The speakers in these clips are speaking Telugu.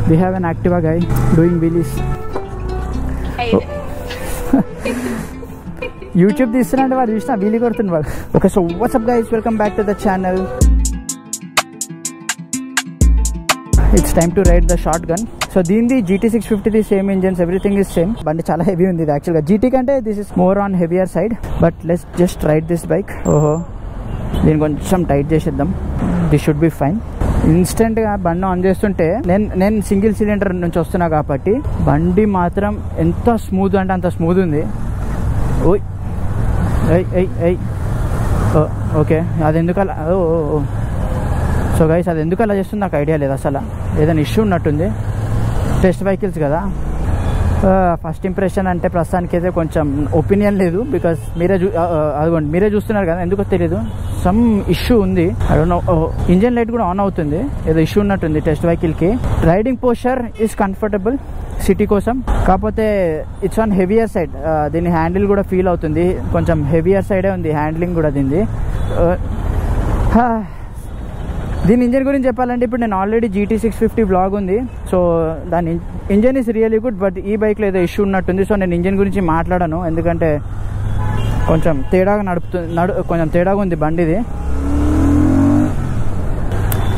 We have an Activa guy doing wheelies. YouTube తీస్తున్నట్టు వాడు చూసిన వీలు కొడుతుంది వాడు. Okay, so what's up guys, welcome back to the channel. It's time to ride the Shotgun. So దీనిది GT650, same engines, everything is same. బండి చాలా హెవీ ఉంది ఇది యాక్చువల్గా. GT కంటే this is more on heavier side, but let's just ride this bike. ఓహో, దీన్ని కొంచెం టైట్ చేసేద్దాం. This should be fine. ఇన్స్టెంట్గా బండి ఆన్ చేస్తుంటే నేను సింగిల్ సిలిండర్ నుంచి వస్తున్నా కాబట్టి బండి మాత్రం ఎంత స్మూత్ అంటే అంత స్మూత్ ఉంది. ఓయ్ ఓకే, అది ఎందుకు అలా? సో గైస్, అది ఎందుకు అలా చేస్తుంది నాకు ఐడియా లేదు అసలు. ఏదైనా ఇష్యూ ఉన్నట్టుంది. టెస్ట్ వెహికల్స్ కదా, ఫస్ట్ ఇంప్రెషన్ అంటే ప్రస్తుతానికి అయితే కొంచెం ఒపీనియన్ లేదు. బికాస్ అదిగోండి మీరే చూస్తున్నారు కదా, ఎందుకో తెలీదు, సమ్ ఇష్యూ ఉంది. I don't know. Engine light కూడా ఆన్ అవుతుంది, ఏదో ఇష్యూ ఉన్నట్టుంది టెస్ట్ వెహికల్కి. Riding posture is comfortable city కోసం, కాకపోతే ఇట్స్ ఆన్ హెవియర్ సైడ్. దీని హ్యాండిల్ కూడా ఫీల్ అవుతుంది, కొంచెం హెవియర్ సైడే ఉంది హ్యాండ్లింగ్ కూడా దీనిది. దీని ఇంజన్ గురించి చెప్పాలంటే ఇప్పుడు నేను ఆల్రెడీ GT650 బ్లాగ్ ఉంది. సో దాని engine is really good, but ఈ బైక్లో ఏదో ఇష్యూ ఉన్నట్టుంది. సో నేను ఇంజన్ గురించి మాట్లాడను, ఎందుకంటే కొంచెం తేడాగా కొంచెం తేడాగా ఉంది బండిది.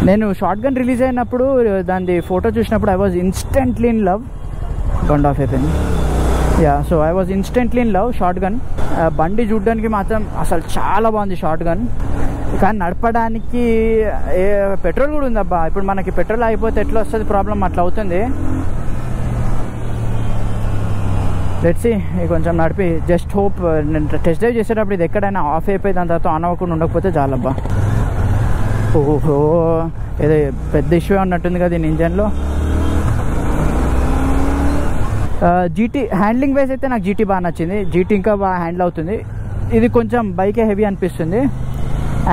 నేను షార్ట్ గన్ రిలీజ్ అయినప్పుడు దాని ఫోటో చూసినప్పుడు I was instantly in love. Gun off అయిపోయింది. Yeah, so I was instantly in love Shotgun. బండి చూడడానికి మాత్రం అసలు చాలా బాగుంది షార్ట్ గన్, కానీ నడపడానికి పెట్రోల్ కూడా ఉంది అబ్బా. ఇప్పుడు మనకి పెట్రోల్ అయిపోతే ఎట్లా వస్తుంది ప్రాబ్లం, అట్లా అవుతుంది. లెట్స్ సీ, కొంచెం నడిపి జస్ట్ హోప్ నేను టెస్ట్ డ్రైవ్ చేసేటప్పుడు ఇది ఎక్కడైనా ఆఫ్ అయిపోయి దాని తర్వాత ఆన్ అవ్వకుండా ఉండకపోతే చాలబ్బా. ఓహో, ఏదో పెద్ద ఇష్యూ ఉన్నట్టుంది కదా దీని ఇంజన్లో. GT హ్యాండ్లింగ్ వైజ్ అయితే నాకు GT బాగా నచ్చింది. GT ఇంకా బాగా హ్యాండిల్ అవుతుంది. ఇది కొంచెం బైకే హెవీ అనిపిస్తుంది.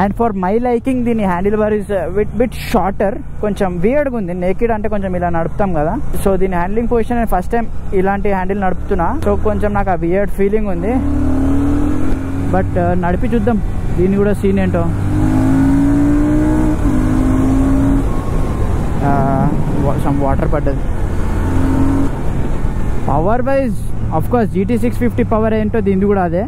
అండ్ ఫర్ మై లైకింగ్ దీని handle bar is bit shorter. కొంచెం వియర్డ్గా ఉంది, నేకిడ్ అంటే కొంచెం ఇలా నడుపుతాం కదా. సో దీని హ్యాండ్లింగ్ పొజిషన్ నేను ఫస్ట్ టైం ఇలాంటి హ్యాండిల్ నడుపుతున్నా. సో కొంచెం నాకు ఆ వియర్డ్ ఫీలింగ్ ఉంది, బట్ నడిపి చూద్దాం దీన్ని కూడా సీన్ ఏంటో. సమ్ వాటర్ పడ్డది. Power wise of course GT650 power ఏంటో దీనిది కూడా అదే.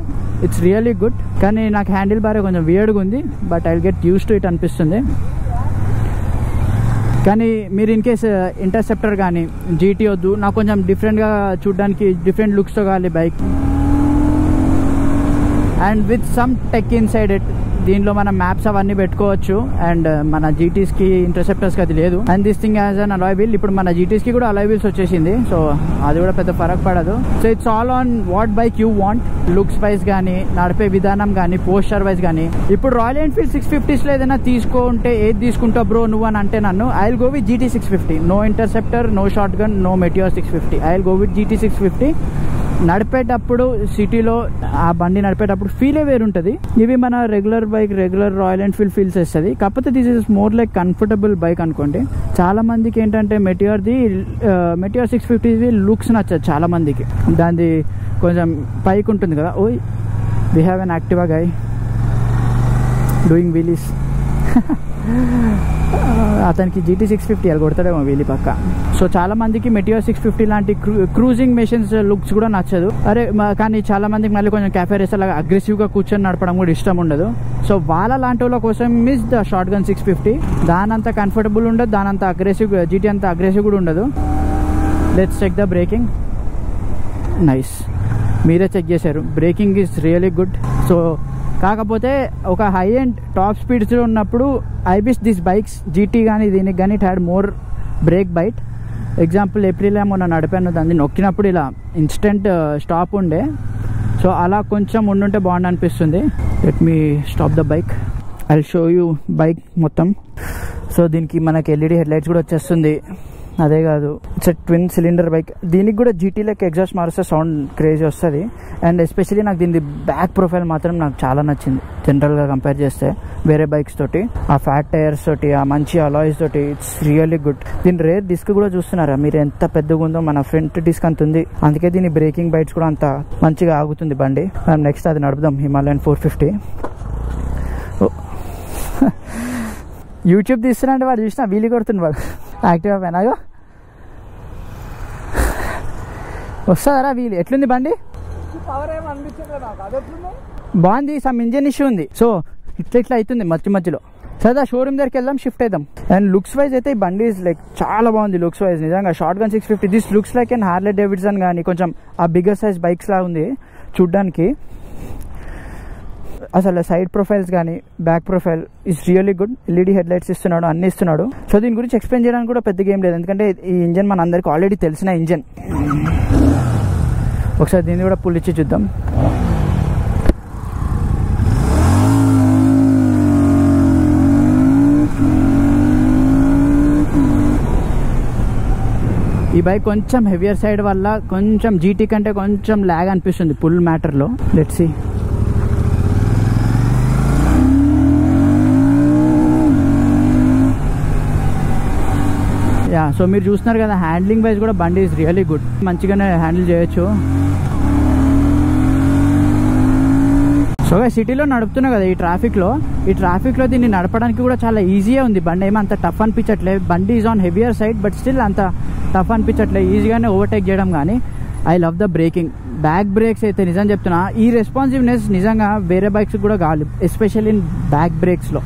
ఇట్స్ రియలీ గుడ్, కానీ నాకు హ్యాండిల్ బార్ కొంచెం వియర్డ్గా ఉంది, but I will get use to it అనిపిస్తుంది. కానీ మీరు ఇన్ కేస్ ఇంటర్సెప్టర్ కానీ GT వద్దు, నాకు కొంచెం డిఫరెంట్గా చూడడానికి డిఫరెంట్ లుక్స్తో కావాలి bike, and with some tech inside it. దీనిలో మనం మ్యాప్స్ అవన్నీ పెట్టుకోవచ్చు, అండ్ మన GTస్కి ఇంటర్సెప్టర్స్కి అది లేదు. And this thing as an alloy wheel. ఇప్పుడు మన GTస్కి కూడా అలాయ్ వీల్స్ వచ్చేసింది, సో అది కూడా పెద్ద ఫరక్ పడదు. So it's all on what bike you want. Looks wise కానీ, నడిపే విధానం కానీ, పోస్చర్ వైజ్ కానీ. ఇప్పుడు రాయల్ ఎన్ఫీల్డ్ 650స్లో ఏదైనా తీసుకుంటే ఏది తీసుకుంటావు బ్రో నువ్వు అని అంటే నన్ను, I will go with GT650. No interceptor, no shotgun, no Meteor 650. I will go with GT650. నడిపేటప్పుడు సిటీలో ఆ బండి నడిపేటప్పుడు ఫీలే వేరుంటుంది. ఇవి మన regular bike, regular royal Enfield feels ఇస్తుంది. కాకపోతే this is more like comfortable bike అనుకోండి. చాలా మందికి ఏంటంటే మెటియోర్ 650 లుక్స్ నచ్చదు చాలా మందికి. దాని కొంచెం పైకి ఉంటుంది కదా. ఓయ్, we have an Activa guy doing wheelies. అతనికి GT650 అది కొడతాడేమో వీలి పక్క. సో చాలా మందికి మెటియోర్ 650 లాంటి క్రూజింగ్ మెషిన్స్ లుక్స్ కూడా నచ్చదు. కానీ చాలా మందికి మళ్ళీ కొంచెం క్యాఫే రేస్ లాగా అగ్రెసివ్గా కూర్చొని నడపడం కూడా ఇష్టం ఉండదు. సో వాళ్ళ లాంటి వాళ్ళ కోసం మిస్ ద షార్ట్ గన్ 650. దానంత కంఫర్టబుల్ ఉండదు, దానంత అగ్రెసివ్, GT అంత అగ్రెసివ్ కూడా ఉండదు. Let's check the braking. Nice, మీరే చెక్ చేశారు, braking is really good. So కాకపోతే ఒక హై అండ్ టాప్ స్పీడ్స్లో ఉన్నప్పుడు I wish this bikes GT కానీ దీనికి కానీ it had more brake bite. Example April మొన్న నడిపాను, దాన్ని నొక్కినప్పుడు ఇలా ఇన్స్టెంట్ స్టాప్ ఉండే. సో అలా కొంచెం ఉండుంటే బాగుంది అనిపిస్తుంది. Let me stop the bike, I will show you bike మొత్తం. సో దీనికి మనకి LED హెడ్లైట్స్ కూడా వచ్చేస్తుంది. అదే కాదు, ఇట్స్ ట్విన్ సిలిండర్ బైక్. దీనికి కూడా GT లెక్క ఎగ్జాస్ట్ మారిస్తే సౌండ్ క్రేజీ వస్తుంది. అండ్ ఎస్పెషల్లీ నాకు దీని బ్యాక్ ప్రొఫైల్ మాత్రం నాకు చాలా నచ్చింది జనరల్గా కంపేర్ చేస్తే వేరే బైక్స్ తోటి. ఆ ఫ్యాట్ టైర్స్ తోటి, ఆ మంచి అలాయ్స్ తోటి, ఇట్స్ రియల్లీ గుడ్. దీని రేర్ డిస్క్ కూడా చూస్తున్నారా మీరు ఎంత పెద్దగా ఉందో. మన ఫ్రంట్ డిస్క్ అంత ఉంది, అందుకే దీని బ్రేకింగ్ బైట్స్ కూడా అంత మంచిగా ఆగుతుంది బండి. మనం నెక్స్ట్ అది నడుపుదాం, హిమాలయన్ 450. యూట్యూబ్ తీస్తున్నా అంటే వాడు చూసినా వీలు కొడుతుంది వాడు. యాక్టివా పైన వస్తుందరా వీలు. ఎట్లుంది బండి? బాగుంది. సమ్ ఇంజన్ ఇష్యూ ఉంది. సో ఇట్లా అవుతుంది మధ్యలో. సరే షోరూమ్ దగ్గరికి వెళ్దాం, షిఫ్ట్ అవుదాం. అండ్ లుక్స్ వైజ్ అయితే ఈ బండి లైక్ చాలా బాగుంది లుక్స్ వైజ్. నిజంగా short gun 650 this looks like and Harley Davidson కానీ కొంచెం ఆ బిగ్గర్ సైజ్ బైక్స్ లా ఉంది చూడ్డానికి. అసలు సైడ్ ప్రొఫైల్స్ కానీ back profile is really good. LED head lights ఇస్తున్నాడు, అన్ని ఇస్తున్నాడు. సో దీని గురించి ఎక్స్ప్లెయిన్ చేయడానికి కూడా పెద్దగా ఏం లేదు, ఎందుకంటే ఈ ఇంజన్ మన అందరికి ఆల్రెడీ తెలిసిన ఇంజన్. ఒకసారి దీన్ని కూడా పుల్ ఇచ్చి చూద్దాం. ఈ బైక్ కొంచెం హెవియర్ సైడ్ వల్ల కొంచెం జీటీ కంటే కొంచెం ల్యాగ్ అనిపిస్తుంది పుల్ మ్యాటర్లో. Let's see. యా, సో మీరు చూస్తున్నారు కదా, హ్యాండ్లింగ్ వైజ్ కూడా బండి ఈజ్ రియల్లీ గుడ్. మంచిగానే హ్యాండిల్ చేయొచ్చు. సో సిటీలో నడుపుతున్నా కదా ఈ ట్రాఫిక్లో దీన్ని నడపడానికి కూడా చాలా ఈజీగా ఉంది. బండి ఏమంత టఫ్ అనిపించట్లేదు. బండి is on heavier side but still అంత టఫ్ అనిపించట్లేదు. ఈజీగానే ఓవర్టేక్ చేయడం. కానీ I love the braking. Back brakes అయితే నిజం చెప్తున్నా, ఈ రెస్పాన్సివ్నెస్ నిజంగా వేరే బైక్స్ కూడా కావాలి, ఎస్పెషల్లీ ఇన్ బ్యాక్ బ్రేక్స్లో.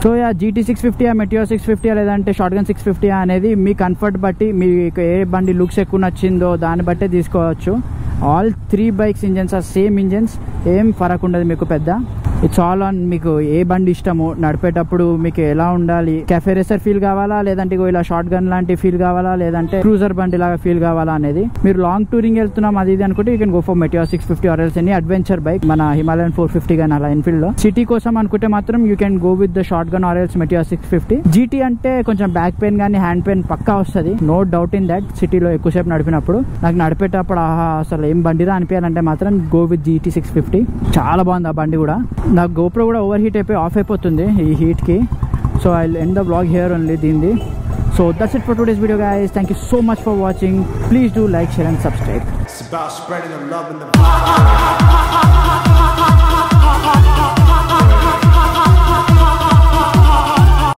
సో GT 650 మెటియోర్ 650 లేదంటే షార్ట్ గన్ 650 అనేది మీ కంఫర్ట్ బట్టి, మీకు ఏ బండి లుక్స్ ఎక్కువ నచ్చిందో దాన్ని బట్టే తీసుకోవచ్చు. All 3 bikes engines are same engines. ఏం ఫరక్ ఉండదు మీకు పెద్ద. ఇట్స్ ఆల్ ఆన్ మీకు ఏ బండి ఇష్టము, నడిపేటప్పుడు మీకు ఎలా ఉండాలి, కెఫే రేసర్ ఫీల్ కావాలా, లేదంటే ఇలా షార్ట్ గన్ లాంటి ఫీల్ కావాలా, లేదంటే క్రూజర్ బండి లాగా ఫీల్ కావాలా అనేది. మీరు లాంగ్ టూరింగ్ వెళ్తున్నాం అది ఇది అనుకుంటే you can go for meteor 650 or else any adventure bike, మన హిమాలయన్ 450 కానీ అలా ఎన్ఫీల్డ్ లో. సిటీ కోసం అనుకుంటే మాత్రం you can go with the short gun or else meteor 650. GT అంటే కొంచెం బ్యాక్ పెయిన్ కానీ హ్యాండ్ పెయిన్ పక్కా వస్తుంది, నో డౌట్ ఇన్ దట్. సిటీలో ఎక్కువసేపు నడిపినప్పుడు నాకు నడిపేటప్పుడు అసలు ఏం బండిరా అనిపించాలంటే మాత్రం గో విత్ GT 650. చాలా బాగుంది ఆ బండి కూడా. నాకు GoPro కూడా ఓవర్ హీట్ అయిపోయి ఆఫ్ అయిపోతుంది ఈ హీట్కి. So I will end the vlog here only దీనిది. So that's it for today's video guys. Thank you so much for watching. Please do like, share and subscribe. It's about spreading the love and the